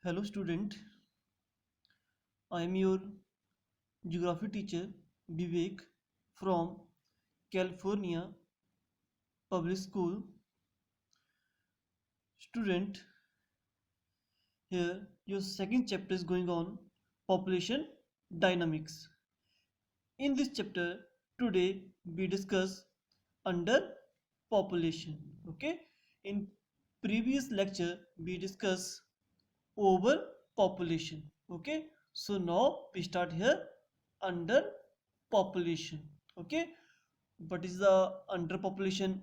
Hello student, I am your geography teacher Vivek from California Public School. Student, here your second chapter is going on population dynamics. In this chapter today we discuss under population. Okay, in previous lecture we discuss overpopulation. Okay, so now we start here under population. Okay, what is the underpopulation,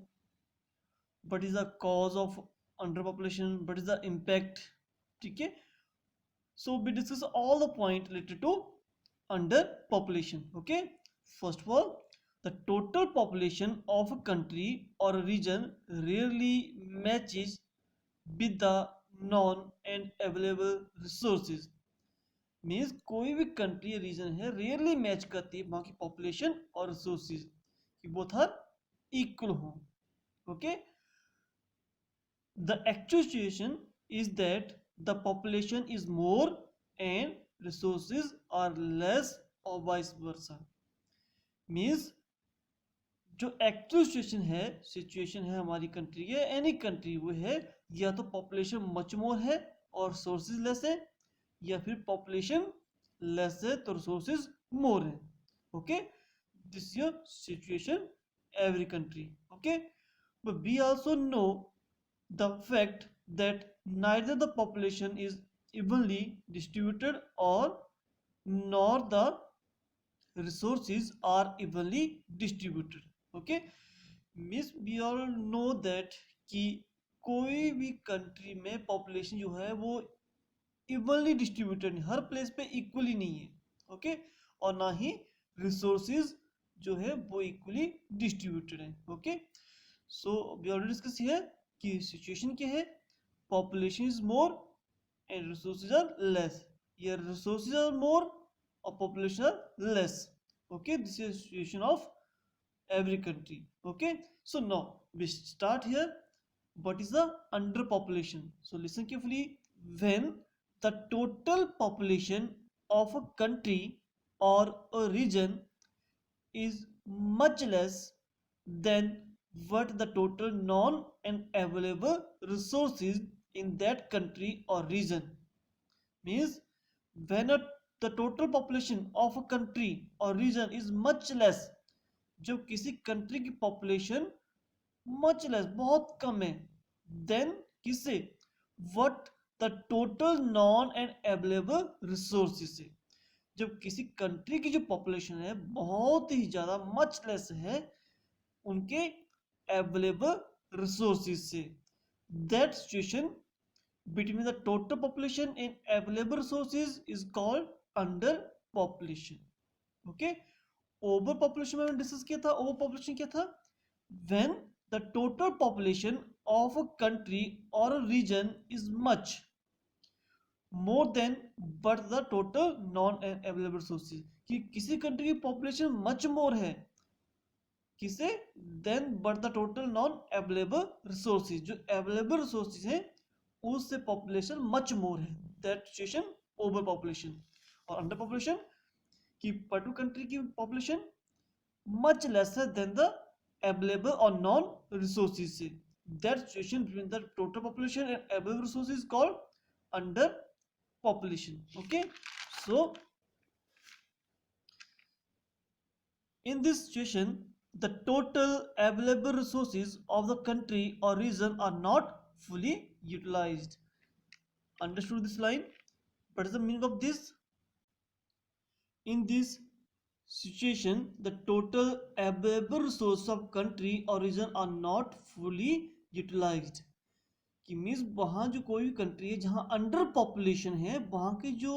what is the cause of underpopulation, what is the impact. Okay, so we discuss all the point related to underpopulation. Okay, first of all, the total population of a country or a region rarely matches with the known and available resources. Means कोई भी country या reason है rarely match करती है वहां की population और resources कि बोथ आर इक्वल हो. Okay, the actual situation is that the population is more and resources are less और वाइस वर्सा. मीन्स जो एक्चुअल सिचुएशन है हमारी कंट्री या एनी कंट्री, वो है या तो पॉपुलेशन मच मोर है और सोर्सेज लेस है, या फिर पॉपुलेशन लेस है तो रिसोर्सेज मोर है. Okay, this your situation every country. Okay, but we also know the fact that neither the population is evenly distributed और nor the resources are evenly distributed. Okay, means we all know that कि कोई भी country में population जो है वो evenly distributed, हर place पे इक्वली नहीं है. ओके, और ना ही रिसोर्सेज जो है वो इक्वली डिस्ट्रीब्यूटेड है. Okay, so we already discuss here कि सिचुएशन क्या है, population is more and resources are less, या resources are more or population are less. Okay, this is situation of every country. Okay, so now we start here. What is the underpopulation? So listen carefully. When the total population of a country or a region is much less than what the total known and available resources in that country or region. Means when the total population of a country or region is much less, जब किसी country की population much less बहुत कम है, then किससे, what the total non and available resources से. जब किसी country की जो पॉपुलेशन है बहुत ही ज्यादा मच लेस है उनके अवेलेबल रिसोर्सेज से, that situation between the total population and available resources is called underpopulation. Okay, overpopulation में डिस्कस किया था. overpopulation क्या था, when the total population of a country or a region is much more than but the total non available resources, कि किसी country की population much more है किसे, then but the total non available resources, जो available resources हैं उससे population much more है, that situation over population. और अंडर पॉपुलेशन कि पर्टिकुलर कंट्री की population much lesser than the available और नॉन रिसोर्सेज से, that situation between the total population and available resources is called under population. Okay, so in this situation the total available resources of the country or region are not fully utilized. Understood this line? What is the meaning of this? In this situation the total available resources of country or region are not fully utilized. कि means वहाँ जो कोई भी country है जहाँ under population है वहाँ के जो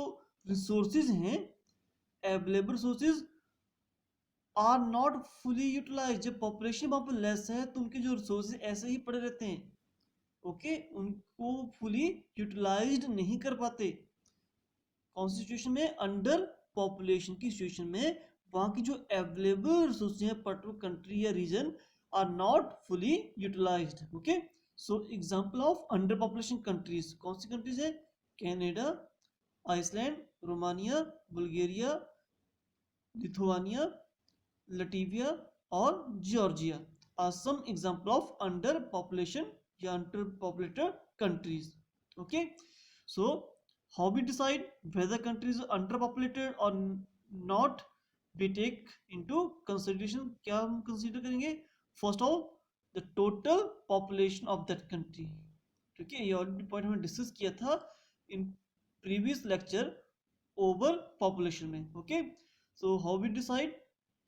रिसोर्सेज हैं available resources are not fully utilise. जब पॉपुलेशन वहाँ पर लेस है तो उनके जो रिसोर्सेज ऐसे ही पड़े रहते हैं. ओके, उनको फुली यूटिलाइज्ड नहीं कर पाते. कौन सी सिचुएशन में, अंडर पॉपुलेशन की सिचुएशन में वहाँ की जो अवेलेबल रिसोर्सेज हैं पर्टिकुलर कंट्री या region are not fully utilized. Okay, so example of under population countries, कौन सी कंट्रीज है, Canada, Iceland, Romania, Bulgaria, Lithuania, Latvia और Georgia are some example of under population या under populated countries. Okay, so how we decide whether country is underpopulated or not, we take into consideration. क्या हम consider करेंगे? First of all, the total population of that country. ठीक है, ये already point हमने discuss किया था in previous lecture over population में. Okay, so how we decide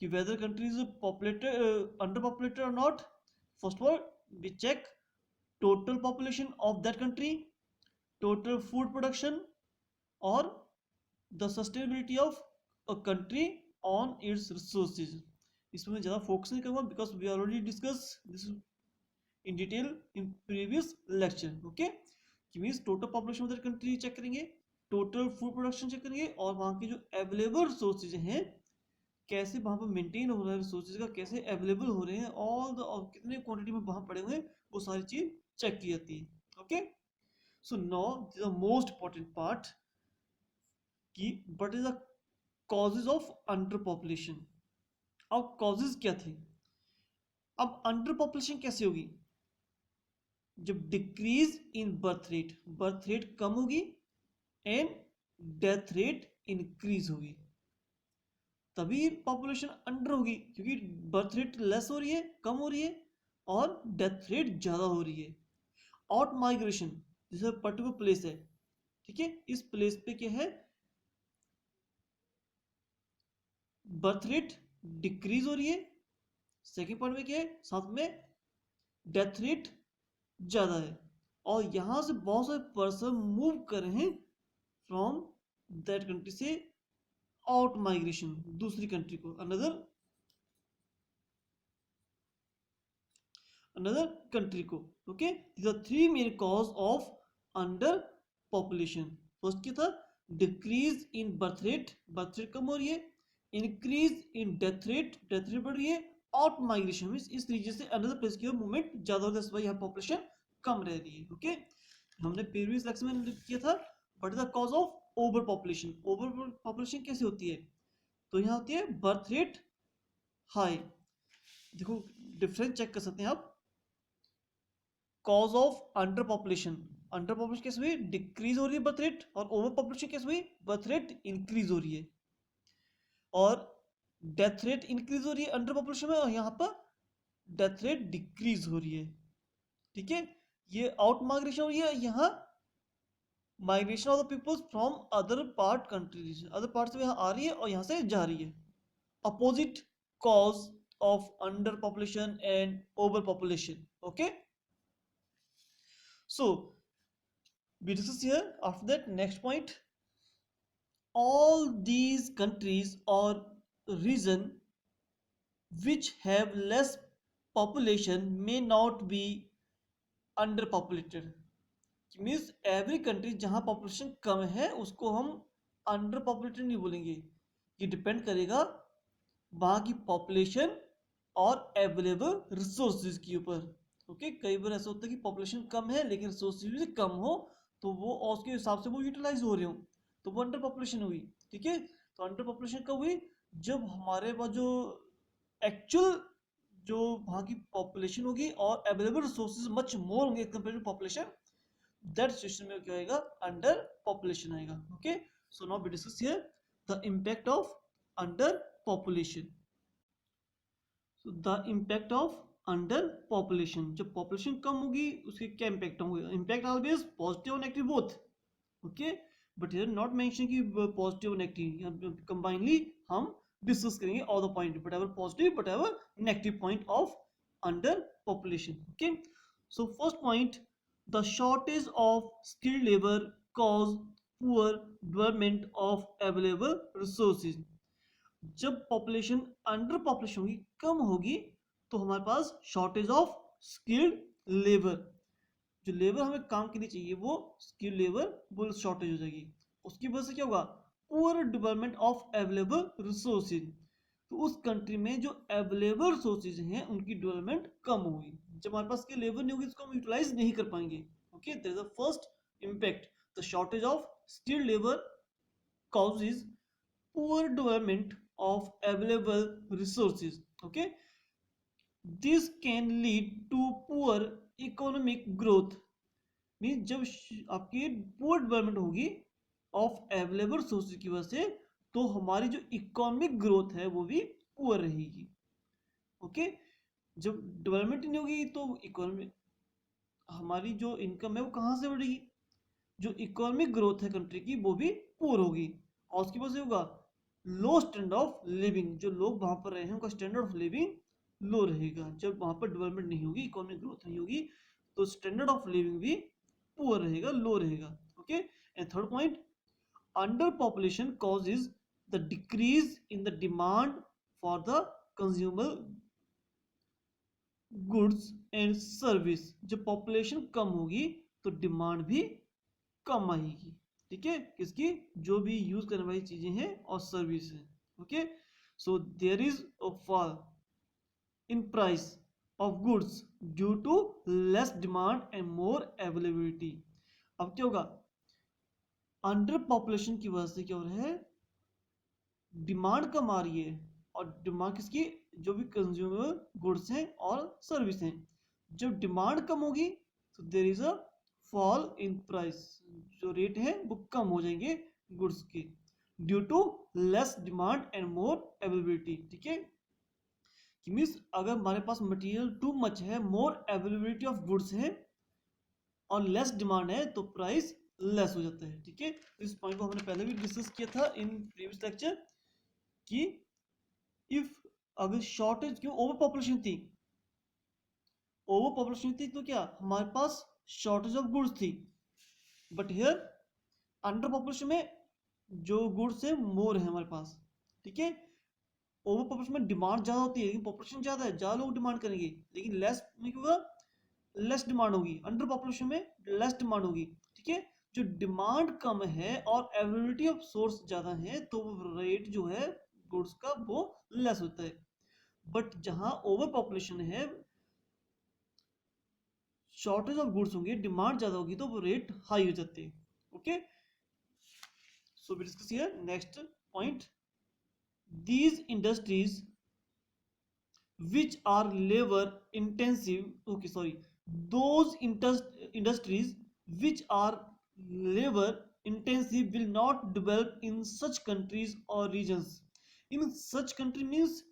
कि whether country is populated underpopulated or not. First of all, we check total population of that country, total food production, or the sustainability of a country on its resources. इसमें मैं ज़्यादा focus नहीं करूँगा because we already discuss this in detail in previous lecture. Okay, कि means total population of that country check करेंगे, total food production check करेंगे, और वहाँ के जो अवेलेबल रिसोर्सेज हैं कैसे वहाँ पर मेंटेन हो रहा है, रिसोर्सेज का कैसे अवेलेबल हो रहे हैं, ऑल द और कितने क्वांटिटी में वहाँ पड़े हुए हैं, वो सारी चीज़ चेक की जाती है. Okay, so now the most important part कि what is the causes of under population. अब कॉजेज क्या थे? अब अंडर पॉपुलेशन कैसे होगी? जब डिक्रीज इन बर्थ रेट कम होगी एंड डेथ रेट इंक्रीज होगी, तभी पॉपुलेशन अंडर होगी, क्योंकि बर्थ रेट लेस हो रही है, कम हो रही है, और डेथ रेट ज्यादा हो रही है. आउट माइग्रेशन, जैसे पर्टिकुलर प्लेस है, ठीक है, इस प्लेस पे क्या है, बर्थ रेट डिक्रीज हो रही है. सेकेंड पॉइंट में क्या है, साथ में डेथ रेट ज्यादा है, और यहां से बहुत सारे पर्सन मूव कर रहे हैं फ्रॉम दैट कंट्री से आउट माइग्रेशन, दूसरी कंट्री को, अनदर कंट्री को. Okay, these are three main cause of under population. First क्या था? डिक्रीज इन बर्थ रेट कम हो रही है, इंक्रीज इन डेथ रेट बढ़ रही है, आउट माइग्रेशन मींस इस रीजन से अनदर प्लेस की मूवमेंट ज्यादा होता है, यहाँ पॉपुलेशन कम रह रही है. ओके, हमने प्रीवियस लेक्चर में किया था what is the cause of over population. Over population कैसे होती है? तो यहाँ होती है बर्थ रेट हाई. देखो डिफरेंस चेक कर सकते हैं आप. कॉज ऑफ अंडर पॉपुलेशन कैसे हुई? डिक्रीज हो रही है बर्थ रेट, और ओवर पॉपुलेशन कैसे हुई? बर्थ रेट इंक्रीज हो रही है, और डेथ रेट इंक्रीज हो रही है अंडर पॉपुलेशन में, और यहाँ पर डेथ रेट डिक्रीज हो रही है. ठीक है, ये आउट माइग्रेशन हो रही है, यहाँ migration of the peoples from other part countries, other part से यहाँ आ रही है और यहाँ से जा रही है. Opposite cause of under population and over population. Okay, so we discuss here. After that, next point, all these countries or region which have less population may not be underpopulated. Means every country जहां population कम है उसको हम under populated नहीं बोलेंगे. ये depend करेगा वहां की पॉपुलेशन और अवेलेबल रिसोर्सेज के ऊपर. ओके, कई बार ऐसा होता है कि पॉपुलेशन कम है लेकिन रिसोर्सेज भी कम हो, तो वो और उसके हिसाब से वो यूटिलाइज हो रहे हो, तो वो अंडर पॉपुलेशन हुई. ठीक है, तो अंडर पॉपुलेशन कब हुई? जब हमारे पास जो एक्चुअल जो वहाँ की पॉपुलेशन होगी और अवेलेबल रिसोर्सेज मच मोर होंगे compare to population, that situation में क्या आएगा? अंडर पॉपुलेशन आएगा. Okay, so now we discuss here the impact of under population. So the impact of under population, जब पॉपुलेशन कम होगी उसके क्या इम्पैक्ट होंगे? इम्पैक्ट ऑलवेज पॉजिटिव और negative both. Okay, but here not mention कि positive और नेगेटिव, कंबाइनली हम डिस्कस करेंगे all the point, but ever positive but ever negative point of under population. Okay, so first point, the shortage of skilled labor cause poor development of available resources. जब population under population होगी, कम होगी, तो हमारे पास shortage of skilled labour, जो labour हमें काम के लिए चाहिए वो स्किल्ड लेबर वो शॉर्टेज हो जाएगी. उसकी वजह से क्या होगा? Poor development of available resources. तो उस कंट्री में जो अवेलेबल रिसोर्सेज हैं उनकी डेवलपमेंट कम होगी. जब हमारे पास के लेबर नहीं होगी उसको हम यूटिलाइज नहीं कर पाएंगे. Okay, there is the first impact, the shortage of skilled labour causes poor development of available resources. Okay, this can lead to poor economic growth. Mean जब आपकी पुअर डेवलपमेंट होगी ऑफ अवेलेबल रिसोर्सेज की वजह से, तो हमारी जो economic growth है वो भी पुअर रहेगी. ओके, जब डेवलपमेंट नहीं होगी तो इकोनॉमी, हमारी जो इनकम है वो कहाँ से बढ़ेगी, जो इकोनॉमिक ग्रोथ है कंट्री की वो भी पुअर होगी. और उसकी वजह से होगा लो स्टैंडर्ड ऑफ लिविंग, जो लोग वहां पर रहे हैं उनका स्टैंडर्ड ऑफ लिविंग लो रहेगा. जब वहां पर डेवलपमेंट नहीं होगी, इकोनॉमिक ग्रोथ नहीं होगी, तो स्टैंडर्ड ऑफ लिविंग भी पुअर रहेगा, लो रहेगा. Okay, and third point, under population causes the decrease in the demand for the consumer goods and service. जब पॉपुलेशन कम होगी तो डिमांड भी कम आएगी. ठीक है, किसकी, जो भी यूज करने वाली चीजें हैं और सर्विस है. Okay, so there is a fall in price of goods due to less demand and more availability. अब क्या होगा, अंडर पॉपुलेशन की वजह से क्या हो रहा है, डिमांड कम आ रही है, और डिमांड किसकी, जो भी कंज्यूमर गुड्स हैं और सर्विस हैं. जब डिमांड कम होगी तो there is a fall in price, जो रेट है वो कम हो जाएंगे गुड्स के, due to less demand and more availability. ठीक है, मीन्स अगर हमारे पास मटेरियल टू मच है, मोर अवेलेबिलिटी ऑफ गुड्स है और लेस डिमांड है, तो प्राइस लेस हो जाता है. ठीक है, इस पॉइंट को हमने पहले भी डिस्कस किया था इन प्रीवियस लेक्चर कि इफ अगर शॉर्टेज, क्यों ओवर पॉपुलेशन थी, ओवर पॉपुलेशन थी तो क्या हमारे पास शॉर्टेज ऑफ गुड्स थी. बट हियर अंडर पॉपुलेशन में जो गुड्स है मोर है हमारे पास. ठीक है, ओवर पॉपुलेशन में डिमांड ज्यादा होती है, लेकिन पॉपुलेशन ज्यादा है, ज्यादा लोग डिमांड करेंगे, लेकिन लेस में क्या होगा, लेस डिमांड होगी. अंडर पॉपुलेशन में लेस डिमांड होगी. ठीक है, जो डिमांड कम है और अवेलेबिलिटी ऑफ सोर्स ज्यादा है, तो रेट जो है गुड्स का वो लेस होता है. बट जहां ओवर पॉपुलेशन है, शॉर्टेज ऑफ गुड्स होंगे, डिमांड ज्यादा होगी, तो वो रेट हाई हो जाते हैं. Okay, so we discuss here next point, these industries which are labor intensive, okay sorry, those industries which are labor intensive will not develop in such countries or regions. In such country means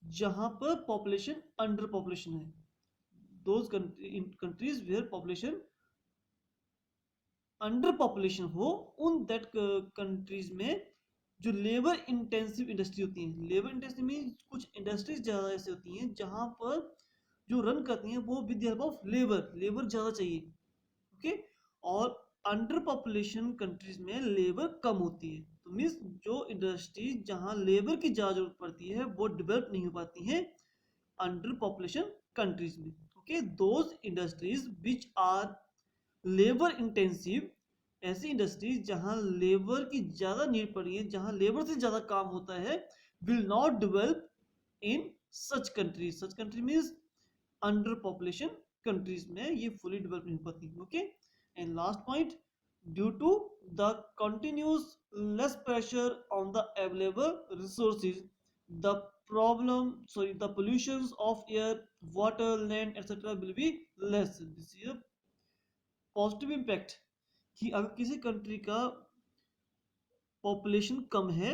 जहां पर population under population है, those countries where population under population हो, उन that countries में जो labour intensive industry होती हैं, labour intensive में कुछ इंडस्ट्रीज ज़्यादा ऐसे होती हैं जहाँ पर जो रन करती हैं वो with the help of labour, labour ज़्यादा चाहिए. ओके, और अंडर पॉपुलेशन कंट्रीज में लेबर कम होती है, तो मीन्स जो इंडस्ट्रीज जहाँ लेबर की ज़्यादा जरूरत पड़ती है वो डेवलप नहीं हो पाती हैं अंडर पॉपुलेशन कंट्रीज में. Okay, those industries which are labour intensive, ऐसी इंडस्ट्रीज जहां लेबर की ज्यादा नीड पड़ी है, जहां लेबर से ज्यादा काम होता है, will not develop in such countries. Such country means under population countries में ये फुली डेवलप नहीं हो पाती. Okay, and last point, due to the continuous less pressure on the available resources, the the pollutions of air, water, land, etc. will be less. This is a positive impact कि अगर किसी country का population कम है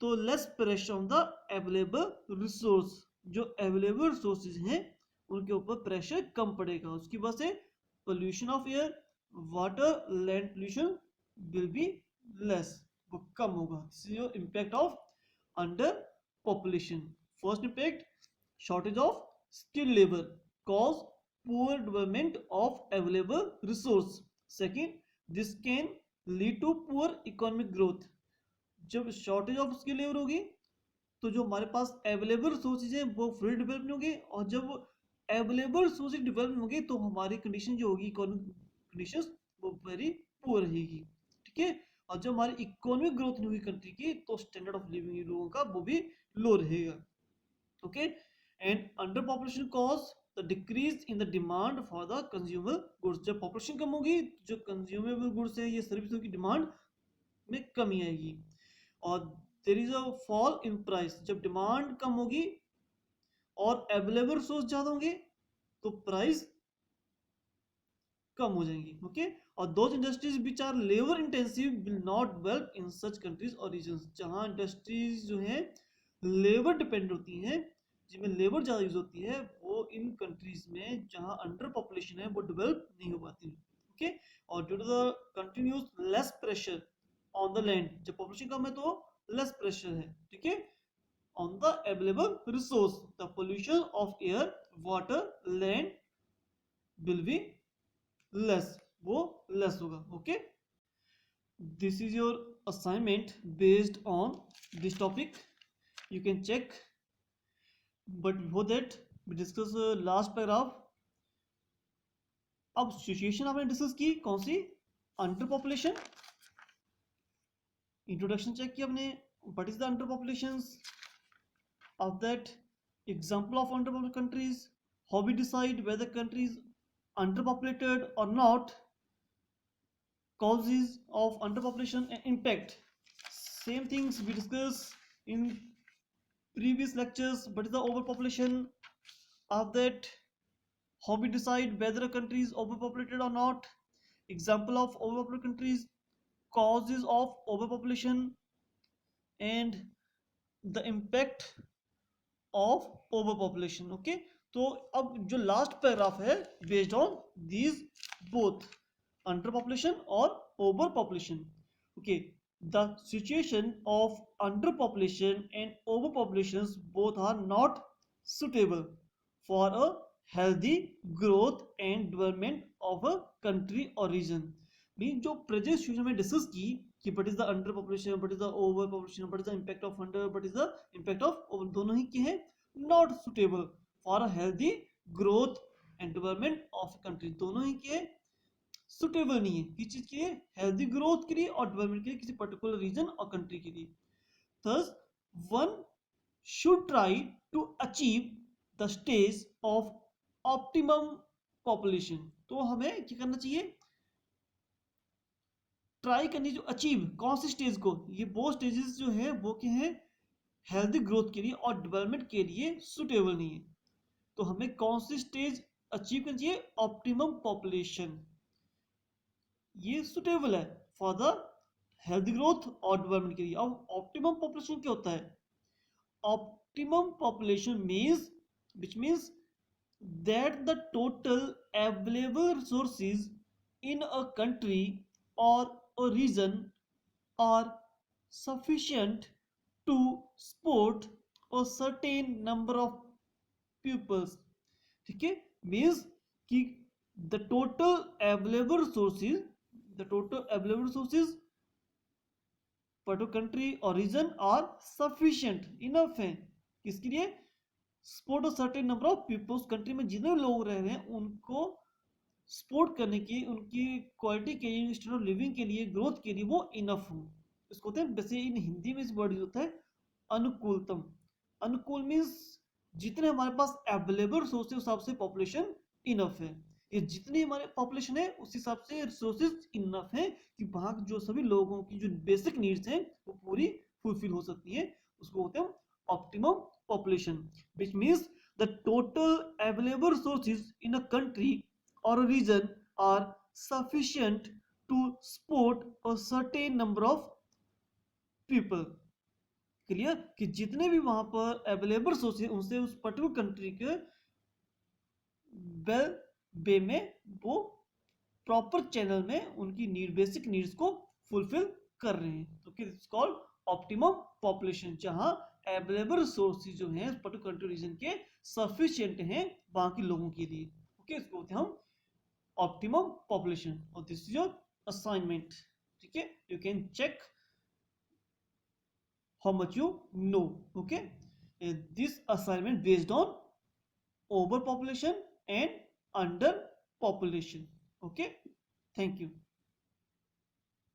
तो less pressure on the available resource, जो available resources हैं उनके ऊपर प्रेशर कम पड़ेगा. उसकी वजह से pollution of air, water, land pollution will be less, वो कम होगा. This is your impact of under population. First impact, shortage of skill labour cause poor development of available resource. Second, this can lead to poor economic growth. जब shortage of skill labor होगी तो जो हमारे पास available resources हैं वो fully develop नहीं होंगे, और जब available resources develop नहीं होंगे तो हमारी condition जो होगी, economic conditions, वो very poor रहेगी. ठीक है, और जब हमारी economic growth नहीं होगी कंट्री की तो standard of living लोगों का वो भी low रहेगा. Okay, and under population cause the decrease in the demand for the consumer goods. जब पॉपुलेशन कम होगी, जो कंज्यूमेबल गुड्स है, ये सर्विसों की डिमांड में कमी आएगी। और there is a fall in price. जब डिमांड कम होगी और अवेलेबल रिसोर्स ज्यादा होंगे तो प्राइस कम हो जाएंगी। ओके, और those industries which are labour intensive will not develop in such countries और रीजन्स। जहां इंडस्ट्रीज जो हैं लेबर डिपेंड होती हैं, जिनमें लेबर ज़्यादा यूज होती है, वो इन कंट्रीज में जहां अंडर पॉपुलेशन है वो डेवलप नहीं हो पाती। ओके, और due to the continuous less pressure on the land, जब पॉपुलेशन कम है तो लेस प्रेशर है, ठीक है, on the available resource, the pollution of air, water, land will be less, वो लेस होगा। Okay, this is your assignment based on this topic, you can check, but before that we discuss last paragraph। अब situation आपने discuss की कौन सी, under population. Introduction check किया आपने, what is the under population, of that example of underpopulated countries, how we decide whether countries underpopulated or not, causes of underpopulation and impact. Same things we discussed in previous lectures, but is the overpopulation of that, how we decide whether a country is overpopulated or not, example of overpopulated countries, causes of overpopulation and the impact of over population. Okay, तो अब जो last paragraph है based on these both, under population और over population. Okay, the situation of under population and over population both are not suitable for a healthy growth and development of a country और region. Mean जो present situation में discuss की कि what is the under population, what is the over population, what is the impact of under, what is the impact of over, दोनों ही के हैं not suitable for a healthy growth and development of country. दोनों ही के suitable नहीं है किस चीज के लिए, हेल्दी ग्रोथ के लिए और डेवलपमेंट के लिए, किसी पर्टिकुलर रीजन और कंट्री के लिए। thus one should try to achieve the stage of optimum population। तो हमें क्या करना चाहिए, ट्राई करनी, जो अचीव कौन सी स्टेज को, ये वो स्टेजेस जो है वो क्या है, हेल्दी ग्रोथ के लिए और डेवलपमेंट के लिए सुटेबल नहीं है। तो हमें कौन सी स्टेज अचीव करनी चाहिए, ऑप्टिमम पॉपुलेशन, ये सुटेबल है फॉर द हेल्दी ग्रोथ और डेवलपमेंट के लिए। अब ऑप्टिमम पॉपुलेशन क्या होता है, optimum population means which means that the total available resources in a country or a region are sufficient to support a certain number of pupils। ठीक है, means कि the total available resources, the total available resources per country or region are sufficient, enough है किसके लिए, support a certain number of peoples, country में जितने लोग रह रहे हैं उनको सपोर्ट करने की, उनकी क्वालिटी के लिए, स्टैंडर्ड ऑफ लिविंग के लिए, ग्रोथ के लिए वो इनफ हो। इसको होते हैं, वैसे इन हिंदी में इस वर्ड यूज होता है अनुकूलतम। अनुकूल मीन्स जितने हमारे पास अवेलेबल रिसोर्स है उस हिसाब से पॉपुलेशन इनफ है, ये जितनी हमारे पॉपुलेशन है उस हिसाब से रिसोर्सेज इनफ है कि वहां जो सभी लोगों की जो बेसिक नीड्स हैं वो पूरी फुलफिल हो सकती है। उसको होते हैं optimum population, which means the total available resources in a country or a region are sufficient to support a certain number of people। Clear कि जितने भी वहां पर अवेलेबल रिसोर्सेज उनसे उस पर्टिकुलर कंट्री के वेल वे में वो प्रॉपर चैनल में उनकी नीड, बेसिक नीड्स को फुलफिल कर रहे हैं। तो इट्स कॉल्ड ऑप्टिमम पॉपुलेशन, जहां अवेलेबल रिसोर्सेज जो हैं पर्टिकुलर कंट्री रीजन के सफिशिएंट हैं वहां के लोगों के लिए। ओके, इसको बोलते हैं हम ऑप्टिमम पॉपुलेशन, और दिस इज योर असाइनमेंट। ठीक है, you can check how much you know. Okay, this assignment based on over population and under population. Okay, thank you.